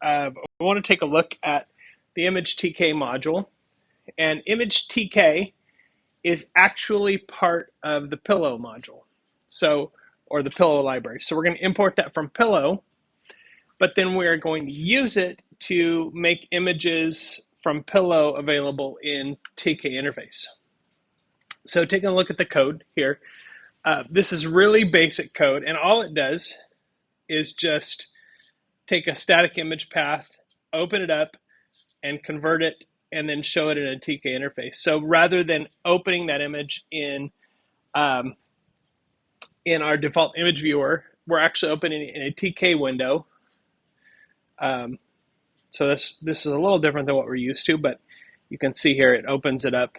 I want to take a look at the image TK module. And image TK is actually part of the Pillow module, or the Pillow library. So we're going to import that from Pillow, but then we're going to use it to make images from Pillow available in TKInterface. So taking a look at the code here, this is really basic code, and all it does is just take a static image path, open it up, and convert it, and then show it in a TKInterface. So rather than opening that image in our default image viewer, we're actually opening it in a TK window. So this is a little different than what we're used to, but you can see here it opens it up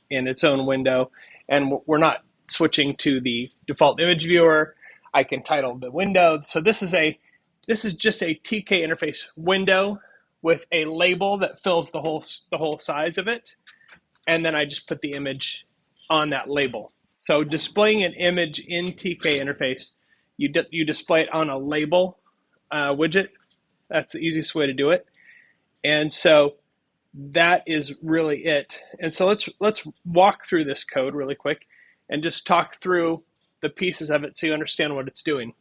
in its own window, and we're not switching to the default image viewer. I can title the window. So this is just a TKInterface window with a label that fills the whole size of it, and then I just put the image on that label. So displaying an image in TKInterface, you display it on a label widget. That's the easiest way to do it. And so that is really it. And so let's walk through this code really quick and just talk through the pieces of it so you understand what it's doing.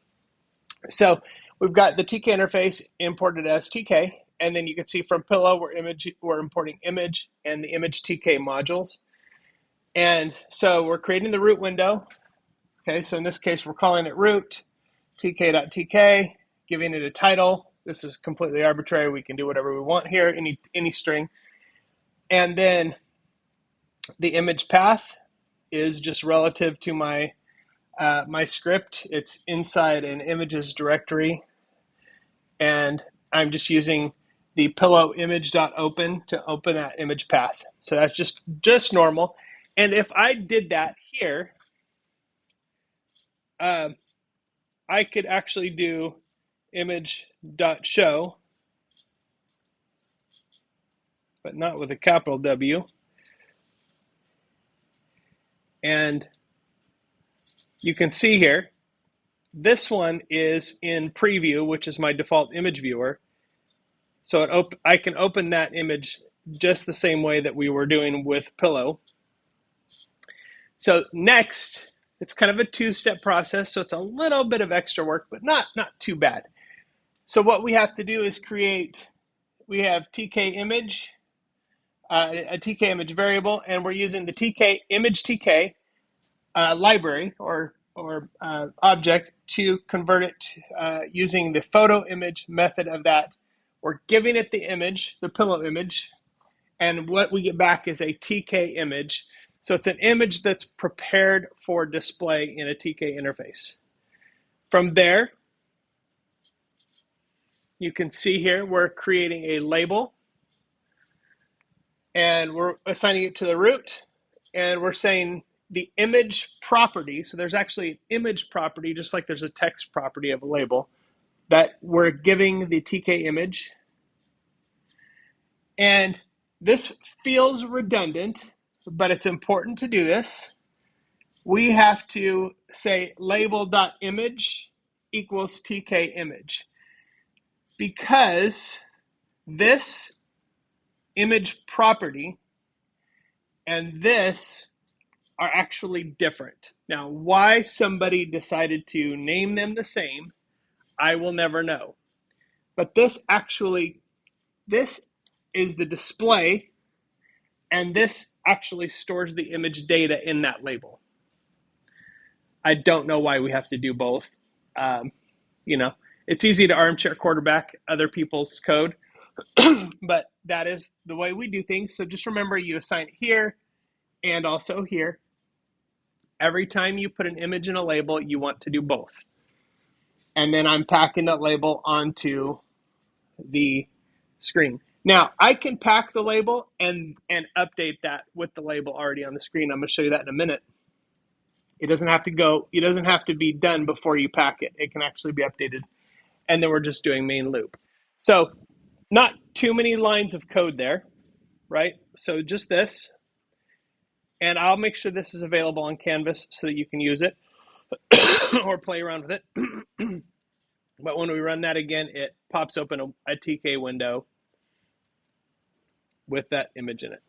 So we've got the TKInterface imported as TK, and then you can see from Pillow we're importing image and the image TK modules. And so we're creating the root window. Okay, so in this case we're calling it root tk.tk, giving it a title. This is completely arbitrary. We can do whatever we want here, any string. And then the image path is just relative to my my script. It's inside an images directory, and I'm just using the pillow image.open to open that image path. So that's just normal. And if I did that here, I could actually do image.show, but not with a capital W. And you can see here, this one is in preview, which is my default image viewer. So I can open that image just the same way that we were doing with Pillow. So next, it's kind of a two-step process, so it's a little bit of extra work, but not too bad. So what we have to do is we have TKImage, a TKImage variable, and we're using the TKImage library or object to convert it using the photo image method of that. We're giving it the image, the Pillow image, and what we get back is a TKImage. So it's an image that's prepared for display in a TKInterface. From there, you can see here we're creating a label, and we're assigning it to the root, and we're saying the image property. So there's actually an image property, just like there's a text property of a label, that we're giving the TKImage. And this feels redundant, but it's important to do this. We have to say label.image equals TKImage, because this image property and this are actually different. Now, why somebody decided to name them the same, I will never know. But this is the display, and this actually stores the image data in that label. I don't know why we have to do both. It's easy to armchair quarterback other people's code, but that is the way we do things. So just remember, you assign it here and also here. Every time you put an image in a label, you want to do both. And then I'm packing that label onto the screen. Now, I can pack the label and update that with the label already on the screen. I'm going to show you that in a minute. It doesn't have to be done before you pack it. It can actually be updated. And then we're just doing main loop. So not too many lines of code there, right? So just this. And I'll make sure this is available on Canvas so that you can use it or play around with it. But when we run that again, it pops open a TK window with that image in it.